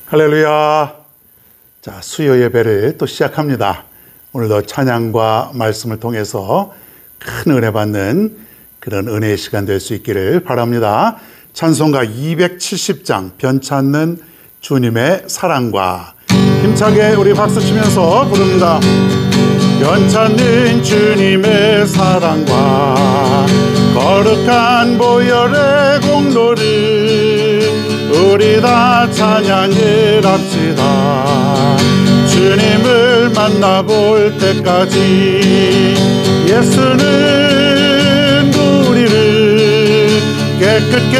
할렐루야. 자, 수요 예배를 또 시작합니다. 오늘도 찬양과 말씀을 통해서 큰 은혜 받는 그런 은혜의 시간 될 수 있기를 바랍니다. 찬송가 270장 변찮는 주님의 사랑과 힘차게 우리 박수 치면서 부릅니다. 변찮는 주님의 사랑과 거룩한 보혈의 공로를 우리 다 찬양을 합시다. 주님을 만나볼 때까지 예수는 우리를 깨끗게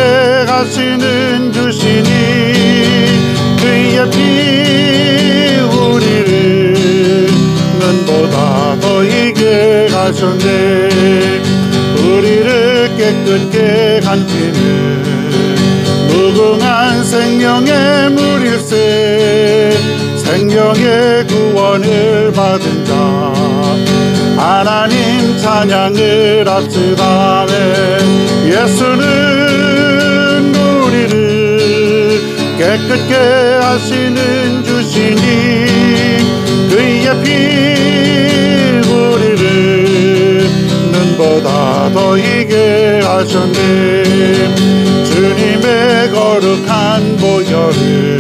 하시는 주시니 그의 피 우리를 눈보다 더이게 하셨네. 우리를 깨끗게 한 피는 무궁한 생명의 물일세. 생명의 구원을 받은 자 하나님 찬양을 합시다. 예수는 우리를 깨끗게 하시는 주시니 그의 피 우리를 눈보다 더이게 하셨네. 주님의 거룩한 보혈을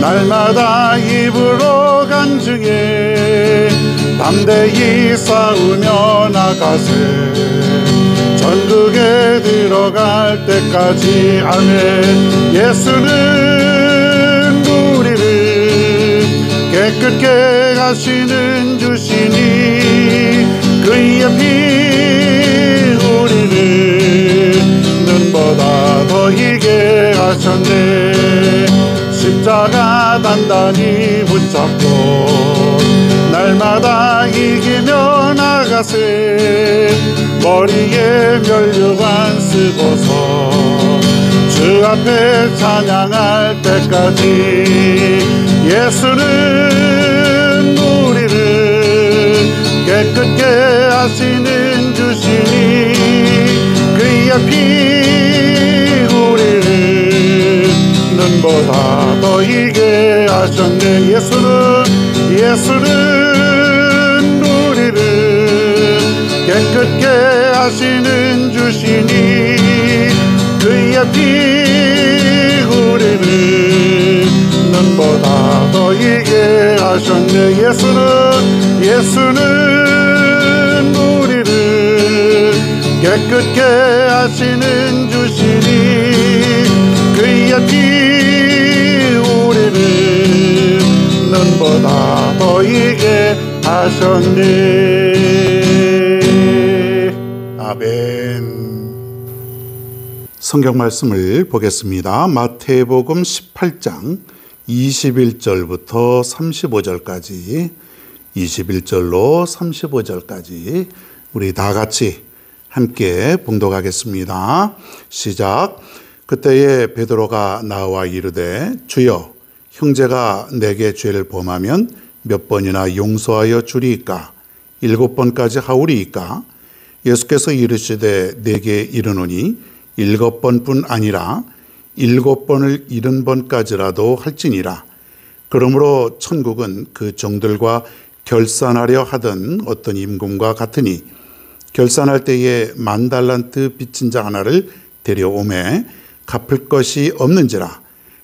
날마다 입으로 간증해 담대히 싸우며 나가세. 전국에 들어갈 때까지 아멘. 예수는 우리를 깨끗게 하시는 주시니 그의 피 우리를 눈보다 더이게 하셨네. 십자가 단단히 붙잡고 날마다 이기며 나가세. 머리에 면류관 쓰고서 주 앞에 찬양할 때까지 예수는 우리를 깨끗게 하시는 주시니 그의 피 우리를 눈보다 더이게 하셨네. 예수는 우리를 깨끗게 하시는 주시니 그의 피 우리를 눈보다 더이게 하셨네. 예수는 우리를 깨끗게 하시는 주시니 그의 피 우리를 눈보다 더이게 하셨네. 아멘. 성경 말씀을 보겠습니다. 마태복음 18장 21절부터 35절까지 21절로 35절까지 우리 다 같이 함께 봉독하겠습니다. 시작. 그때에 베드로가 나와 이르되 주여 형제가 내게 죄를 범하면 몇 번이나 용서하여 주리이까? 7번까지 하오리이까? 예수께서 이르시되 내게 이르노니 7번뿐 아니라 7번을 70번까지라도 할지니라. 그러므로 천국은 그 종들과 결산하려 하던 어떤 임금과 같으니 결산할 때에 10,000달란트 빚진 자 하나를 데려오매 갚을 것이 없는지라.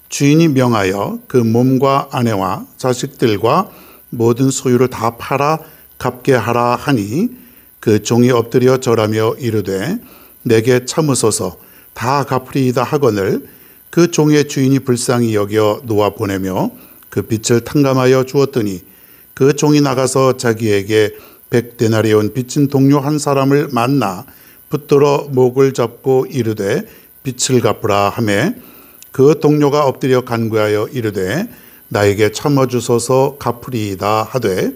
주인이 명하여 그 몸과 아내와 자식들과 모든 소유를 다 팔아 갚게 하라 하니 그 종이 엎드려 절하며 이르되 내게 참으소서 다 갚으리이다 하거늘 그 종의 주인이 불쌍히 여겨 놓아 보내며 그 빚을 탕감하여 주었더니 그 종이 나가서 자기에게 100데나리온 빚진 동료 한 사람을 만나 붙들어 목을 잡고 이르되 빚을 갚으라 하매 그 동료가 엎드려 간구하여 이르되 나에게 참아주소서 갚으리이다 하되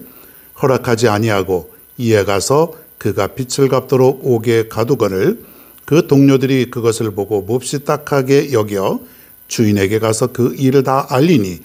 허락하지 아니하고 이에 가서 그가 빚을 갚도록 옥에 가두거늘 그 동료들이 그것을 보고 몹시 딱하게 여겨 주인에게 가서 그 일을 다 알리니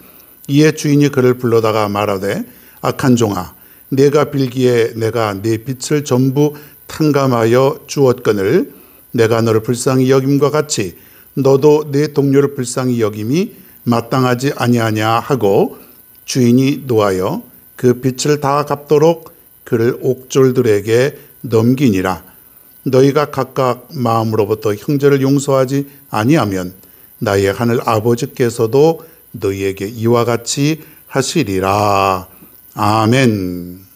이에 주인이 그를 불러다가 말하되 악한 종아 내가 빌기에 내가 네 빚을 전부 탕감하여 주었거늘 내가 너를 불쌍히 여김과 같이 너도 내 동료를 불쌍히 여김이 마땅하지 아니하냐 하고 주인이 노하여 그 빚을 다 갚도록 그를 옥졸들에게 넘기니라. 너희가 각각 마음으로부터 형제를 용서하지 아니하면 나의 하늘 아버지께서도 너희에게 이와 같이 하시리라. 아멘.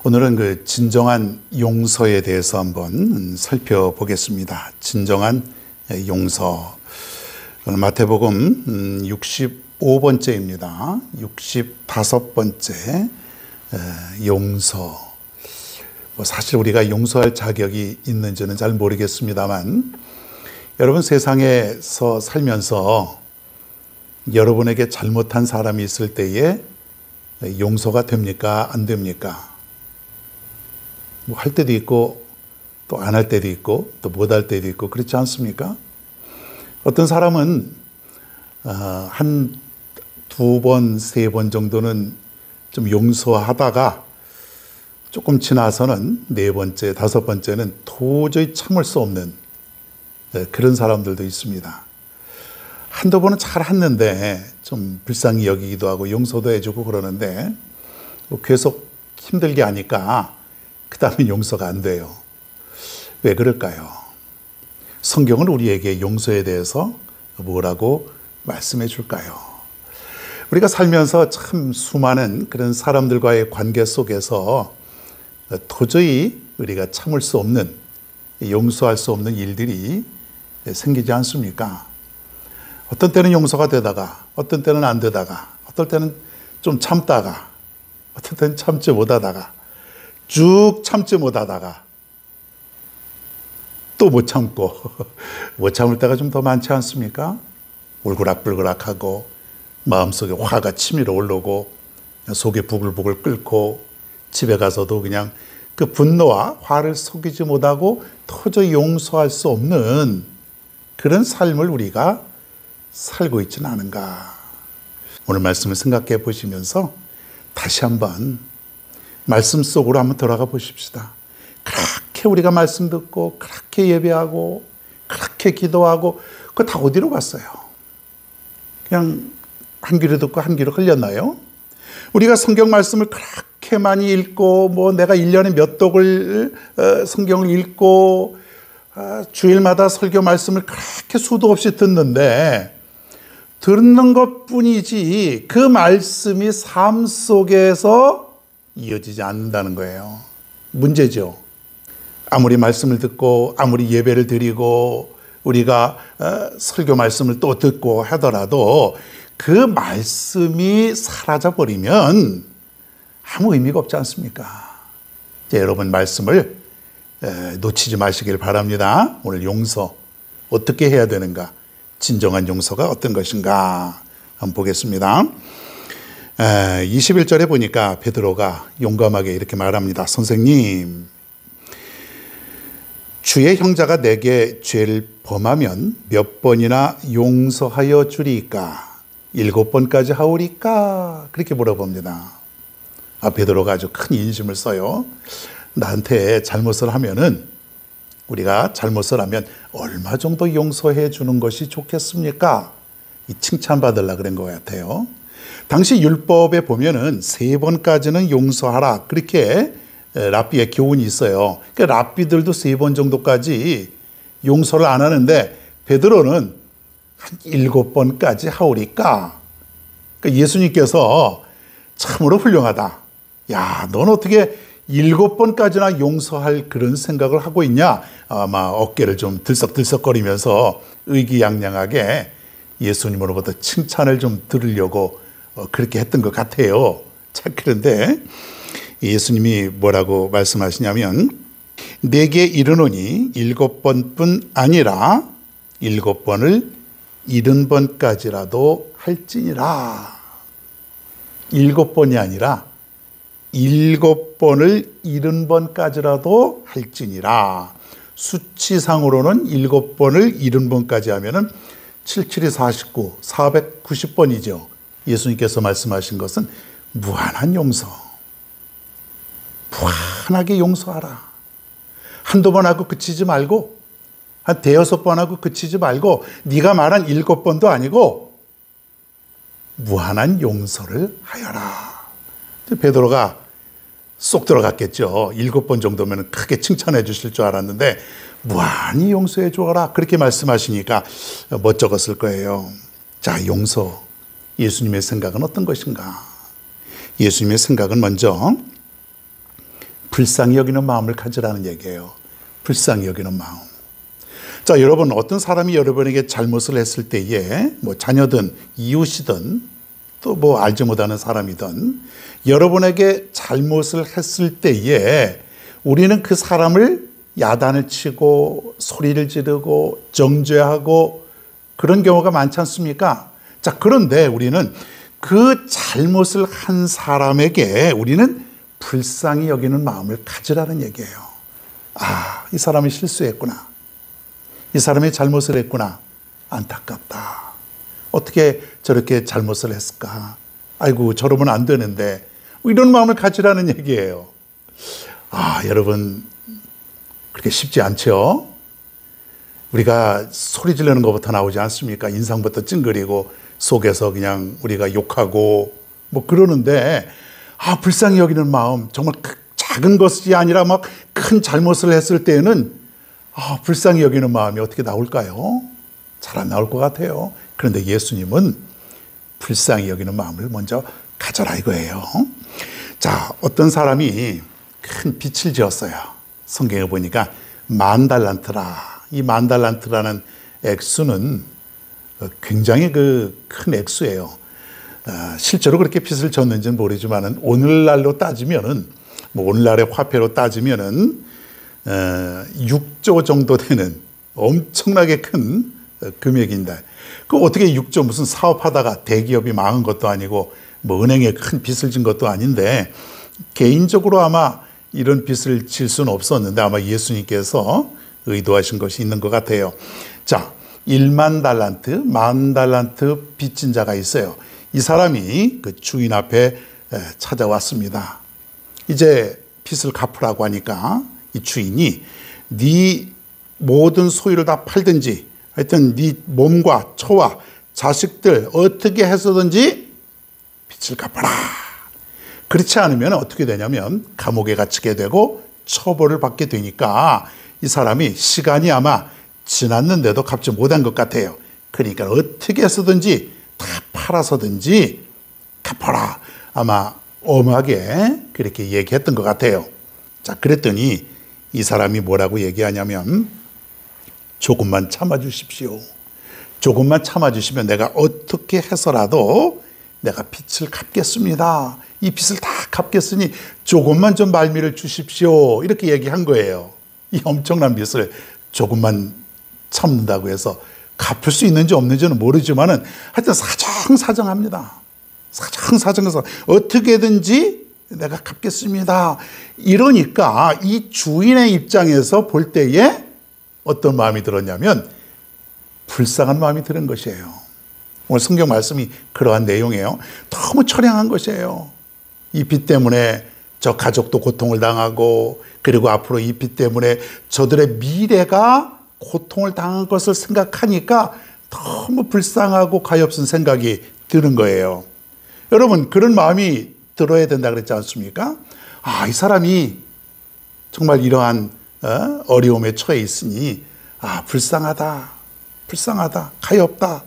오늘은 그 진정한 용서에 대해서 한번 살펴보겠습니다. 진정한 용서. 오늘 마태복음 65번째입니다. 65번째 용서. 사실 우리가 용서할 자격이 있는지는 잘 모르겠습니다만, 여러분 세상에서 살면서 여러분에게 잘못한 사람이 있을 때에 용서가 됩니까? 안 됩니까? 뭐 할 때도 있고 또 안 할 때도 있고 또 못 할 때도 있고 그렇지 않습니까? 어떤 사람은 한 2번, 3번 정도는 좀 용서하다가 조금 지나서는 4번째, 5번째는 도저히 참을 수 없는 그런 사람들도 있습니다. 한두 번은 잘 했는데 좀 불쌍히 여기기도 하고 용서도 해주고 그러는데 계속 힘들게 하니까 그 다음에 용서가 안 돼요. 왜 그럴까요? 성경은 우리에게 용서에 대해서 뭐라고 말씀해 줄까요? 우리가 살면서 참 수많은 그런 사람들과의 관계 속에서 도저히 우리가 참을 수 없는, 용서할 수 없는 일들이 생기지 않습니까? 어떤 때는 용서가 되다가, 어떤 때는 안 되다가, 어떤 때는 좀 참다가, 어떤 때는 참지 못하다가, 쭉 참지 못하다가 또 못 참고 못 참을 때가 좀 더 많지 않습니까? 울그락불그락하고 마음속에 화가 치밀어 오르고 속에 부글부글 끓고 집에 가서도 그냥 그 분노와 화를 속이지 못하고 도저히 용서할 수 없는 그런 삶을 우리가 살고 있지는 않은가. 오늘 말씀을 생각해 보시면서 다시 한번 말씀 속으로 한번 들어가 보십시다. 그렇게 우리가 말씀 듣고 그렇게 예배하고 그렇게 기도하고 그거 다 어디로 갔어요? 그냥 한 귀로 듣고 한 귀로 흘렸나요? 우리가 성경 말씀을 그렇게 많이 읽고 뭐 내가 1년에 몇 독을 성경을 읽고 주일마다 설교 말씀을 그렇게 수도 없이 듣는데 듣는 것뿐이지 그 말씀이 삶 속에서 이어지지 않는다는 거예요. 문제죠. 아무리 말씀을 듣고 아무리 예배를 드리고 우리가 설교 말씀을 또 듣고 하더라도 그 말씀이 사라져버리면 아무 의미가 없지 않습니까? 여러분 말씀을 놓치지 마시길 바랍니다. 오늘 용서 어떻게 해야 되는가? 진정한 용서가 어떤 것인가? 한번 보겠습니다. 21절에 보니까 베드로가 용감하게 이렇게 말합니다. 선생님, 주의 형제가 내게 죄를 범하면 몇 번이나 용서하여 주리까? 7번까지 하오리까? 그렇게 물어봅니다. 베드로가 아주 큰 인심을 써요. 나한테 잘못을 하면은, 우리가 잘못을 하면 얼마 정도 용서해 주는 것이 좋겠습니까? 이 칭찬받으려고 그런 것 같아요. 당시 율법에 보면은 3번까지는 용서하라. 그렇게 랍비의 교훈이 있어요. 그러니까 랍비들도 3번 정도까지 용서를 안 하는데 베드로는 한 7번까지 하오리까. 그러니까 예수님께서 참으로 훌륭하다. 야, 넌 어떻게 7번까지나 용서할 그런 생각을 하고 있냐? 아마 어깨를 좀 들썩들썩거리면서 의기양양하게 예수님으로부터 칭찬을 좀 들으려고 그렇게 했던 것 같아요. 자, 그런데 예수님이 뭐라고 말씀하시냐면 내게 이르노니 7번뿐 아니라 7번을 70번까지라도 할지니라. 7번이 아니라 7번을 70번까지라도 할지니라. 수치상으로는 7번을 70번까지 하면은 77이 49, 490번이죠. 예수님께서 말씀하신 것은 무한한 용서. 무한하게 용서하라. 한두 번 하고 그치지 말고 한 대여섯 번 하고 그치지 말고 네가 말한 7번도 아니고 무한한 용서를 하여라. 베드로가 쏙 들어갔겠죠. 7번 정도면 크게 칭찬해 주실 줄 알았는데 무한히 용서해 주어라 그렇게 말씀하시니까 멋쩍었을 거예요. 자, 용서. 예수님의 생각은 어떤 것인가? 예수님의 생각은 먼저 불쌍히 여기는 마음을 가지라는 얘기예요. 불쌍히 여기는 마음. 자, 여러분, 어떤 사람이 여러분에게 잘못을 했을 때에 뭐 자녀든 이웃이든 또 뭐 알지 못하는 사람이든 여러분에게 잘못을 했을 때에 우리는 그 사람을 야단을 치고 소리를 지르고 정죄하고 그런 경우가 많지 않습니까? 자, 그런데 우리는 그 잘못을 한 사람에게 우리는 불쌍히 여기는 마음을 가지라는 얘기예요. 아, 이 사람이 실수했구나. 이 사람이 잘못을 했구나. 안타깝다. 어떻게 저렇게 잘못을 했을까? 아이고, 저러면 안 되는데. 이런 마음을 가지라는 얘기예요. 아, 여러분, 그렇게 쉽지 않죠? 우리가 소리 지르는 것부터 나오지 않습니까? 인상부터 찡그리고 속에서 그냥 우리가 욕하고 뭐 그러는데, 아, 불쌍히 여기는 마음, 정말 작은 것이 아니라 막 큰 잘못을 했을 때에는 아, 불쌍히 여기는 마음이 어떻게 나올까요? 잘 안 나올 것 같아요. 그런데 예수님은 불쌍히 여기는 마음을 먼저 가져라 이거예요. 자, 어떤 사람이 큰 빚을 지었어요. 성경에 보니까 10,000달란트라. 이 10,000달란트라는 액수는 굉장히 큰 액수예요. 실제로 그렇게 빚을 졌는지는 모르지만 오늘날로 따지면은 뭐 오늘날의 화폐로 따지면은 6조 정도 되는 엄청나게 큰 금액인데 그 어떻게 6조 무슨 사업하다가 대기업이 망한 것도 아니고 뭐 은행에 큰 빚을 진 것도 아닌데 개인적으로 아마 이런 빚을 질 수는 없었는데 아마 예수님께서 의도하신 것이 있는 것 같아요. 자, 10,000달란트, 10,000달란트 빚진 자가 있어요. 이 사람이 그 주인 앞에 찾아왔습니다. 이제 빚을 갚으라고 하니까 이 주인이 네 모든 소유를 다 팔든지 하여튼 네 몸과 처와 자식들 어떻게 해서든지 빚을 갚아라. 그렇지 않으면 어떻게 되냐면 감옥에 갇히게 되고 처벌을 받게 되니까 이 사람이 시간이 아마 지났는데도 갚지 못한 것 같아요. 그러니까 어떻게 해서든지 다 팔아서든지 갚아라. 아마 엄하게 그렇게 얘기했던 것 같아요. 자, 그랬더니 이 사람이 뭐라고 얘기하냐면 조금만 참아주십시오. 조금만 참아주시면 내가 어떻게 해서라도 내가 빚을 갚겠습니다. 이 빚을 다 갚겠으니 조금만 좀 말미를 주십시오. 이렇게 얘기한 거예요. 이 엄청난 빚을 조금만 참는다고 해서 갚을 수 있는지 없는지는 모르지만은 하여튼 사정합니다. 사정해서 어떻게든지 내가 갚겠습니다. 이러니까 이 주인의 입장에서 볼 때에 어떤 마음이 들었냐면 불쌍한 마음이 드는 것이에요. 오늘 성경 말씀이 그러한 내용이에요. 너무 처량한 것이에요. 이 빚 때문에 저 가족도 고통을 당하고 그리고 앞으로 이 빚 때문에 저들의 미래가 고통을 당한 것을 생각하니까 너무 불쌍하고 가엾은 생각이 드는 거예요. 여러분, 그런 마음이 들어야 된다 그랬지 않습니까? 아, 이 사람이 정말 이러한 어려움에 처해 있으니 아, 불쌍하다, 가엾다.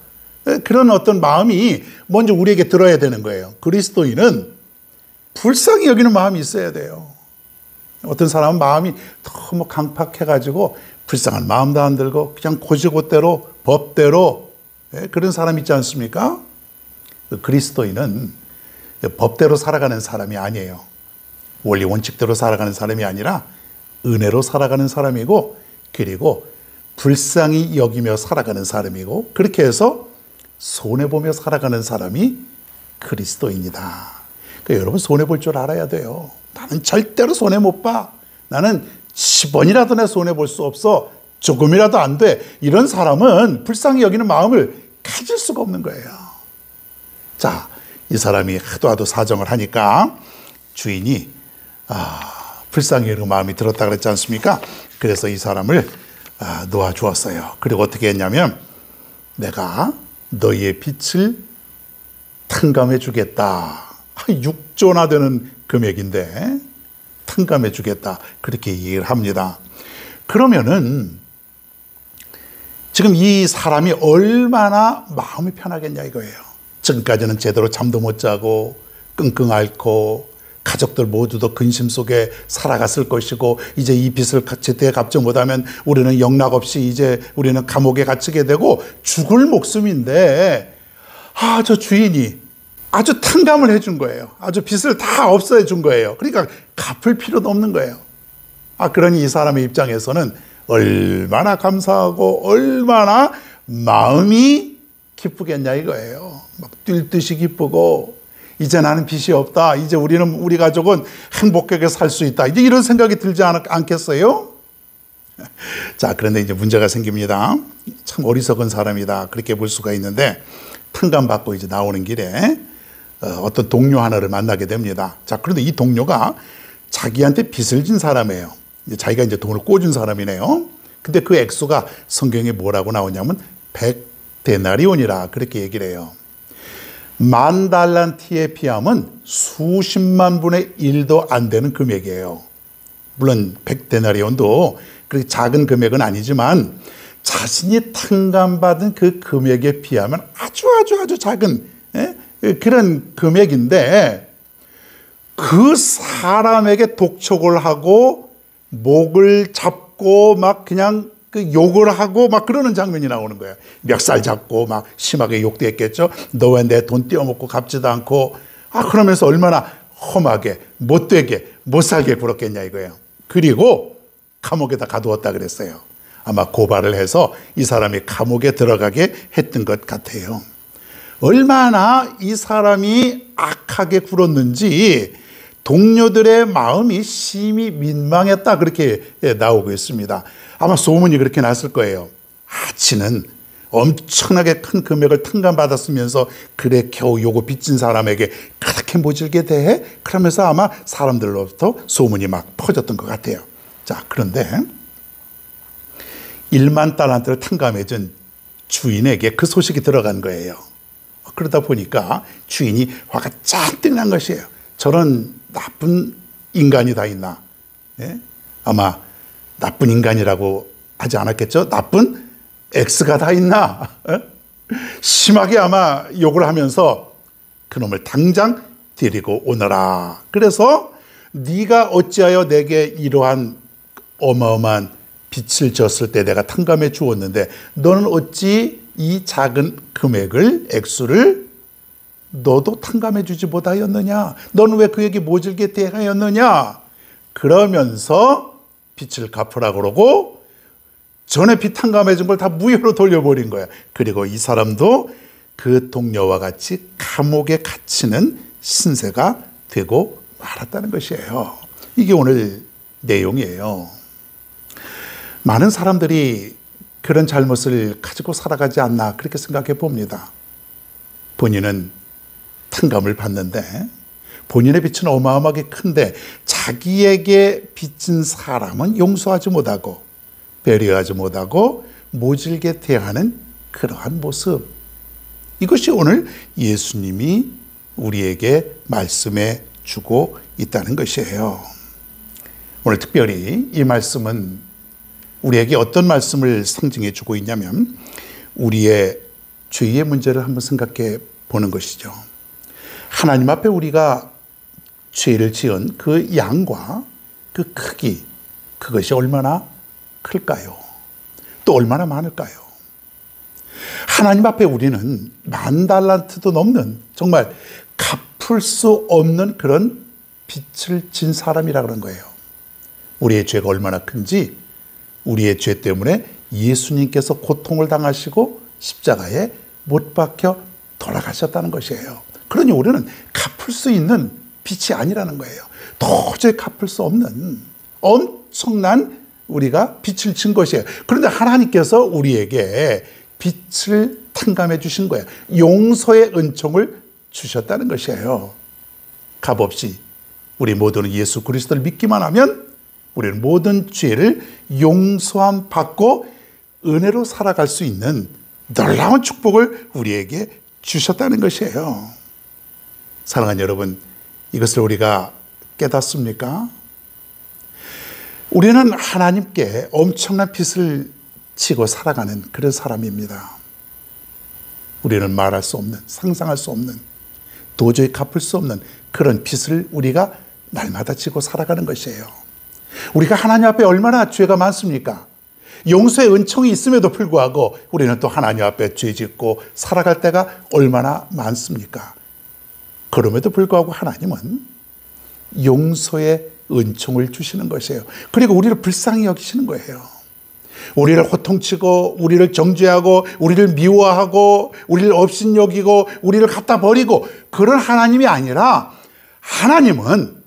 그런 어떤 마음이 먼저 우리에게 들어야 되는 거예요. 그리스도인은 불쌍히 여기는 마음이 있어야 돼요. 어떤 사람은 마음이 너무 강팍해가지고 불쌍한 마음도 안 들고 그냥 고지고대로 법대로 그런 사람 있지 않습니까? 그리스도인은 법대로 살아가는 사람이 아니에요. 원리 원칙대로 살아가는 사람이 아니라 은혜로 살아가는 사람이고 그리고 불쌍히 여기며 살아가는 사람이고 그렇게 해서 손해보며 살아가는 사람이 그리스도인이다. 그러니까 여러분 손해볼 줄 알아야 돼요. 나는 절대로 손해 못 봐. 나는 10원이라도 내 손해볼 수 없어. 조금이라도 안 돼. 이런 사람은 불쌍히 여기는 마음을 가질 수가 없는 거예요. 자, 이 사람이 하도 사정을 하니까 주인이 불쌍히 여기고 마음이 들었다 그랬지 않습니까? 그래서 이 사람을 놓아주었어요. 그리고 어떻게 했냐면 내가 너희의 빛을 탕감해 주겠다. 6조나 되는 금액인데 탕감해 주겠다. 그렇게 얘기를 합니다. 그러면은 지금 이 사람이 얼마나 마음이 편하겠냐 이거예요. 지금까지는 제대로 잠도 못 자고 끙끙 앓고 가족들 모두도 근심 속에 살아갔을 것이고 이제 이 빚을 제때 갚지 못하면 우리는 영락 없이 이제 우리는 감옥에 갇히게 되고 죽을 목숨인데 저 주인이 아주 탕감을 해준 거예요. 아주 빚을 다 없애 준 거예요. 그러니까 갚을 필요도 없는 거예요. 그러니 이 사람의 입장에서는 얼마나 감사하고 얼마나 마음이 기쁘겠냐 이거예요. 막 뛸 듯이 기쁘고 이제 나는 빚이 없다. 이제 우리 가족은 행복하게 살 수 있다. 이제 이런 생각이 들지 않겠어요? 자, 그런데 이제 문제가 생깁니다. 참 어리석은 사람이다. 그렇게 볼 수가 있는데 탕감받고 이제 나오는 길에 어떤 동료 하나를 만나게 됩니다. 자, 그런데 이 동료가 자기한테 빚을 진 사람이에요. 자기가 이제 돈을 꿔준 사람이네요. 근데 그 액수가 성경에 뭐라고 나오냐면 100데나리온이라 그렇게 얘기를 해요. 10,000달란트에 비하면 수십만 분의 1도 안 되는 금액이에요. 물론 100데나리온도 그렇게 작은 금액은 아니지만 자신이 탕감받은 그 금액에 비하면 아주 작은 그런 금액인데 그 사람에게 독촉을 하고 목을 잡고 막 그냥 욕을 하고 막 그러는 장면이 나오는 거예요. 멱살 잡고 막 심하게 욕도 했겠죠. 너 왜 내 돈 떼어먹고 갚지도 않고 그러면서 얼마나 험하게 못되게 못살게 굴었겠냐 이거예요. 그리고 감옥에다 가두었다 그랬어요. 아마 고발을 해서 이 사람이 감옥에 들어가게 했던 것 같아요. 얼마나 이 사람이 악하게 굴었는지 동료들의 마음이 심히 민망했다 그렇게 나오고 있습니다. 아마 소문이 그렇게 났을 거예요. 지는 엄청나게 큰 금액을 탕감받았으면서 그래 겨우 요거 빚진 사람에게 그렇게 모질게 대해? 그러면서 아마 사람들로부터 소문이 막 퍼졌던 것 같아요. 자, 그런데 10,000달란트를 탕감해준 주인에게 그 소식이 들어간 거예요. 그러다 보니까 주인이 화가 잔뜩 난 것이에요. 저런 나쁜 인간이 다 있나? 아마 나쁜 인간이라고 하지 않았겠죠? 나쁜 X가 다 있나? 심하게 아마 욕을 하면서 그놈을 당장 데리고 오너라. 그래서 네가 어찌하여 내게 이러한 어마어마한 빚을 졌을 때 내가 탕감해 주었는데 너는 어찌 이 작은 금액을 액수를 너도 탕감해 주지 못하였느냐? 너는 왜 그에게 모질게 대하였느냐? 그러면서 빚을 갚으라고 그러고 전에 빚 탕감해 준 걸 다 무효로 돌려버린 거야. 그리고 이 사람도 그 동료와 같이 감옥에 갇히는 신세가 되고 말았다는 것이에요. 이게 오늘 내용이에요. 많은 사람들이 그런 잘못을 가지고 살아가지 않나 그렇게 생각해 봅니다. 본인은 탕감을 받는데 본인의 빚은 어마어마하게 큰데 자기에게 빚진 사람은 용서하지 못하고 배려하지 못하고 모질게 대하는 그러한 모습. 이것이 오늘 예수님이 우리에게 말씀해 주고 있다는 것이에요. 오늘 특별히 이 말씀은 우리에게 어떤 말씀을 상징해 주고 있냐면 우리의 죄의 문제를 한번 생각해 보는 것이죠. 하나님 앞에 우리가 죄를 지은 그 양과 그 크기, 그것이 얼마나 클까요? 또 얼마나 많을까요? 하나님 앞에 우리는 10,000달란트도 넘는 정말 갚을 수 없는 그런 빚을 진 사람이라 그런 거예요. 우리의 죄가 얼마나 큰지 우리의 죄 때문에 예수님께서 고통을 당하시고 십자가에 못 박혀 돌아가셨다는 것이에요. 그러니 우리는 갚을 수 있는 빚이 아니라는 거예요. 도저히 갚을 수 없는 엄청난 우리가 빚을 진 것이에요. 그런데 하나님께서 우리에게 빚을 탕감해 주신 거예요. 용서의 은총을 주셨다는 것이에요. 값없이 우리 모두는 예수 그리스도를 믿기만 하면 우리는 모든 죄를 용서함 받고 은혜로 살아갈 수 있는 놀라운 축복을 우리에게 주셨다는 것이에요. 사랑하는 여러분, 이것을 우리가 깨닫습니까? 우리는 하나님께 엄청난 빚을 지고 살아가는 그런 사람입니다. 우리는 말할 수 없는, 상상할 수 없는, 도저히 갚을 수 없는 그런 빚을 우리가 날마다 지고 살아가는 것이에요. 우리가 하나님 앞에 얼마나 죄가 많습니까? 용서의 은총이 있음에도 불구하고 우리는 또 하나님 앞에 죄 짓고 살아갈 때가 얼마나 많습니까? 그럼에도 불구하고 하나님은 용서의 은총을 주시는 것이에요. 그리고 우리를 불쌍히 여기시는 거예요. 우리를 호통치고 우리를 정죄하고 우리를 미워하고 우리를 업신여기고 우리를 갖다 버리고 그런 하나님이 아니라 하나님은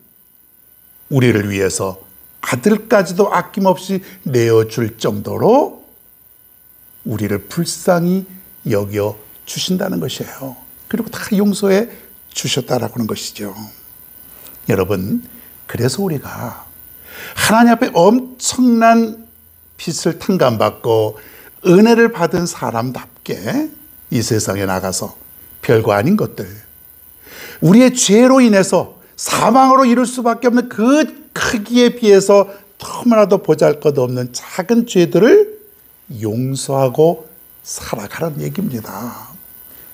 우리를 위해서 아들까지도 아낌없이 내어줄 정도로 우리를 불쌍히 여겨 주신다는 것이에요. 그리고 다 용서해 주셨다라고 하는 것이죠. 여러분, 그래서 우리가 하나님 앞에 엄청난 빚을 탕감받고 은혜를 받은 사람답게 이 세상에 나가서 별거 아닌 것들, 우리의 죄로 인해서 사망으로 이룰 수밖에 없는 그 크기에 비해서 너무나도 보잘것없는 작은 죄들을 용서하고 살아가라는 얘기입니다.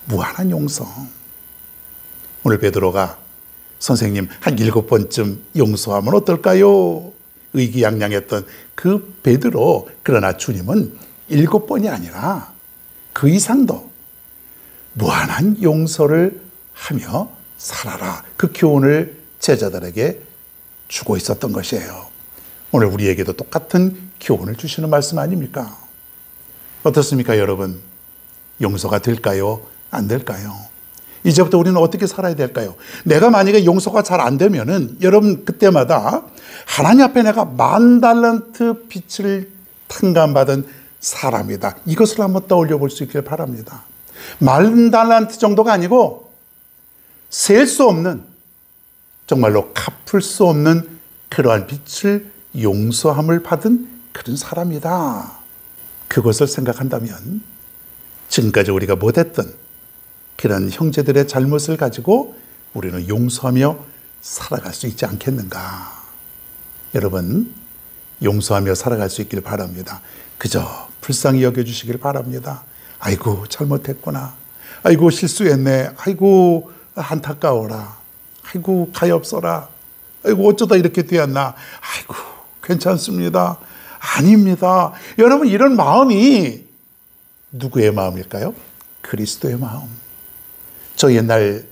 무한한 용서. 오늘 베드로가 선생님 한 7번쯤 용서하면 어떨까요? 의기양양했던 그 베드로, 그러나 주님은 7번이 아니라 그 이상도 무한한 용서를 하며 살아라, 그 교훈을 제자들에게 주고 있었던 것이에요. 오늘 우리에게도 똑같은 교훈을 주시는 말씀 아닙니까? 어떻습니까, 여러분? 용서가 될까요? 안 될까요? 이제부터 우리는 어떻게 살아야 될까요? 내가 만약에 용서가 잘 안 되면은 여러분 그때마다 하나님 앞에 내가 10,000달란트 빚을 탕감받은 사람이다, 이것을 한번 떠올려 볼 수 있길 바랍니다. 10,000달란트 정도가 아니고 셀 수 없는, 정말로 갚을 수 없는 그러한 빚을 용서함을 받은 그런 사람이다. 그것을 생각한다면 지금까지 우리가 못했던 그런 형제들의 잘못을 가지고 우리는 용서하며 살아갈 수 있지 않겠는가. 여러분, 용서하며 살아갈 수 있길 바랍니다. 그저 불쌍히 여겨주시길 바랍니다. 아이고 잘못했구나, 아이고 실수했네, 아이고 안타까워라, 아이고 가엾어라, 아이고 어쩌다 이렇게 되었나, 아이고 괜찮습니다. 아닙니다. 여러분, 이런 마음이 누구의 마음일까요? 그리스도의 마음. 저 옛날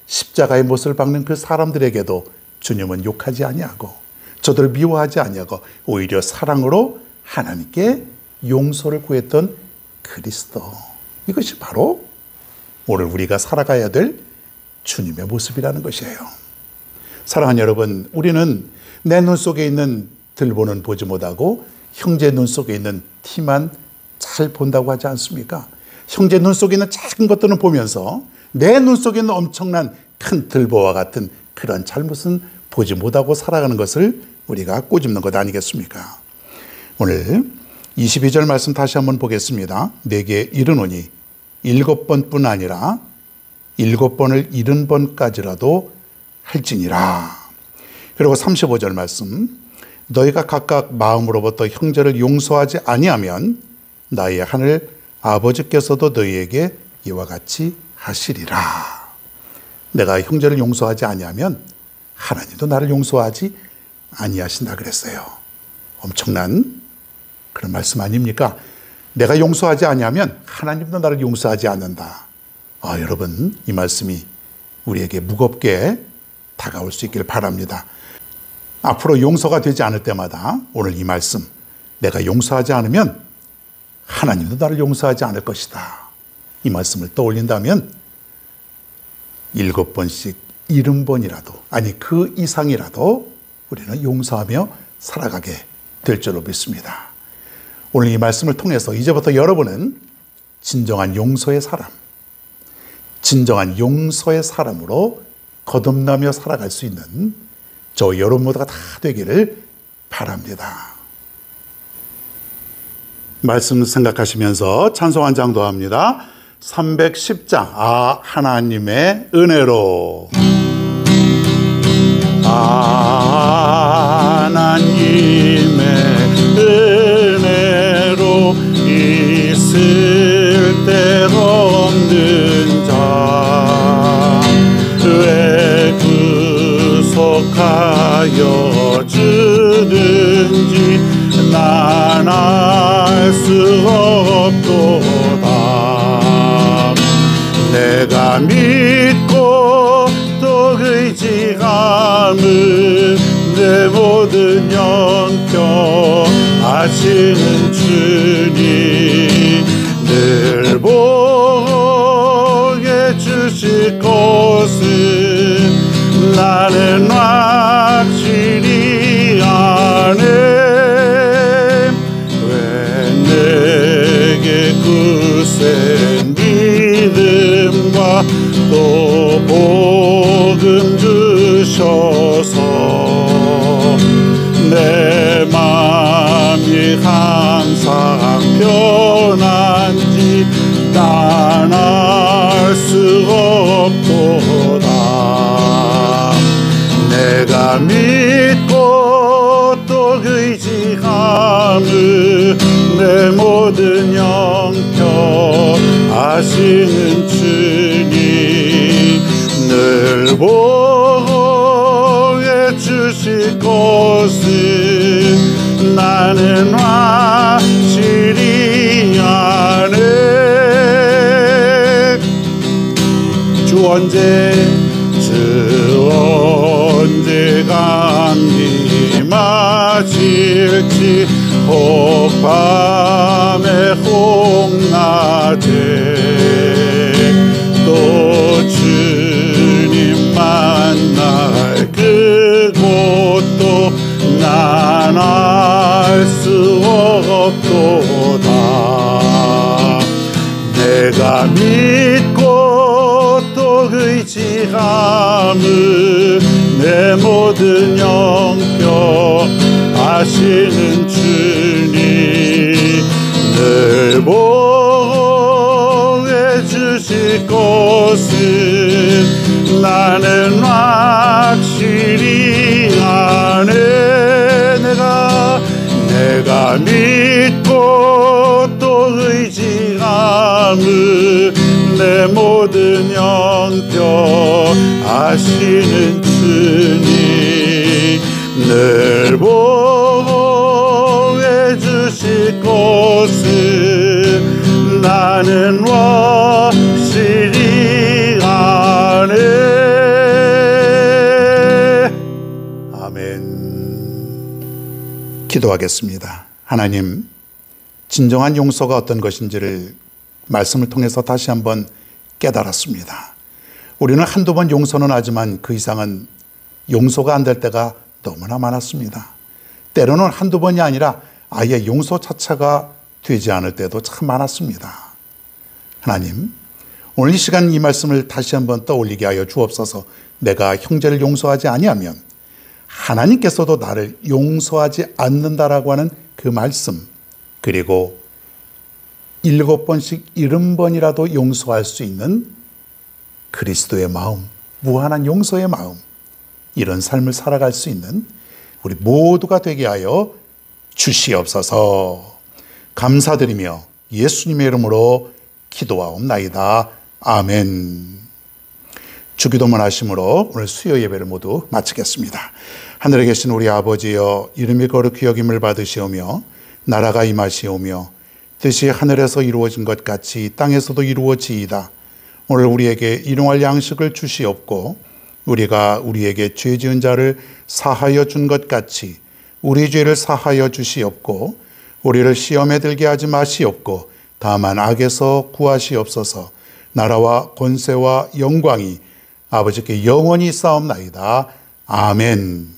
십자가의 못을 박는 그 사람들에게도 주님은 욕하지 아니하고 저들을 미워하지 아니하고 오히려 사랑으로 하나님께 용서를 구했던 그리스도. 이것이 바로 오늘 우리가 살아가야 될 주님의 모습이라는 것이에요. 사랑하는 여러분, 우리는 내 눈 속에 있는 들보는 보지 못하고 형제 눈 속에 있는 티만 잘 본다고 하지 않습니까? 형제 눈 속에 있는 작은 것들은 보면서 내 눈 속에 있는 엄청난 큰 들보와 같은 그런 잘못은 보지 못하고 살아가는 것을 우리가 꼬집는 것 아니겠습니까? 오늘 22절 말씀 다시 한번 보겠습니다. 내게 이르노니 7번뿐 아니라 7번을 70번까지라도 할지니라. 그리고 35절 말씀, 너희가 각각 마음으로부터 형제를 용서하지 아니하면 나의 하늘 아버지께서도 너희에게 이와 같이 하시리라. 내가 형제를 용서하지 아니하면 하나님도 나를 용서하지 아니하신다 그랬어요. 엄청난 그런 말씀 아닙니까? 내가 용서하지 아니하면 하나님도 나를 용서하지 않는다. 여러분, 이 말씀이 우리에게 무겁게 다가올 수 있기를 바랍니다. 앞으로 용서가 되지 않을 때마다 오늘 이 말씀, 내가 용서하지 않으면 하나님도 나를 용서하지 않을 것이다, 이 말씀을 떠올린다면 7번씩 70번이라도, 아니 그 이상이라도 우리는 용서하며 살아가게 될 줄로 믿습니다. 오늘 이 말씀을 통해서 이제부터 여러분은 진정한 용서의 사람, 진정한 용서의 사람으로 거듭나며 살아갈 수 있는 저 여러분 모두가 다 되기를 바랍니다. 말씀 생각하시면서 찬송 한 장 더 합니다. 310장 하나님의 은혜로. 하나님의 은혜로 있을 때 없는 자 왜 구속하여 주는지 난 알 수 없도다. 내가 믿고 또 의지함은 내 모든 영적 아시는 주님 늘 보게 주실 것은 나는 확실히 아네. 굳센 믿음과 또 복음 주셔서 내 맘이 항상 편한지 난 알 수 없도다. 내가 믿고 또 의지함을 내 모든 영적 아시는 주님 늘 보호해 주실 것은 나는 확실히 아네. 주 언제 감기 마실지 혹밤에 홍낮에 또 주님 만날 그곳도 난 알 수 없도다. 내가 믿고 또 의지함을 내 모든 영적 아시는 주님 늘 보호해 주실 것은 나는 확실히 아네. 내가 믿고 또 의지함을 내 모든 영적 아시는 주님 늘 보호해 주실 것은 나는 확실히 아네. 아멘. 기도하겠습니다. 하나님, 진정한 용서가 어떤 것인지를 말씀을 통해서 다시 한번 깨달았습니다. 우리는 한두 번 용서는 하지만 그 이상은 용서가 안 될 때가 너무나 많았습니다. 때로는 한두 번이 아니라 아예 용서 자체가 되지 않을 때도 참 많았습니다. 하나님, 오늘 이 시간 이 말씀을 다시 한번 떠올리게 하여 주옵소서. 내가 형제를 용서하지 아니하면 하나님께서도 나를 용서하지 않는다라고 하는 그 말씀, 그리고 7번씩 70번이라도 용서할 수 있는 그리스도의 마음, 무한한 용서의 마음, 이런 삶을 살아갈 수 있는 우리 모두가 되게 하여 주시옵소서. 감사드리며 예수님의 이름으로 기도하옵나이다. 아멘. 주기도문 하심으로 오늘 수요 예배를 모두 마치겠습니다. 하늘에 계신 우리 아버지여, 이름이 거룩히 여김을 받으시오며 나라가 임하시오며 뜻이 하늘에서 이루어진 것 같이 땅에서도 이루어지이다. 오늘 우리에게 일용할 양식을 주시옵고 우리가 우리에게 죄 지은 자를 사하여 준 것 같이 우리 죄를 사하여 주시옵고 우리를 시험에 들게 하지 마시옵고 다만 악에서 구하시옵소서. 나라와 권세와 영광이 아버지께 영원히 싸움나이다. 아멘.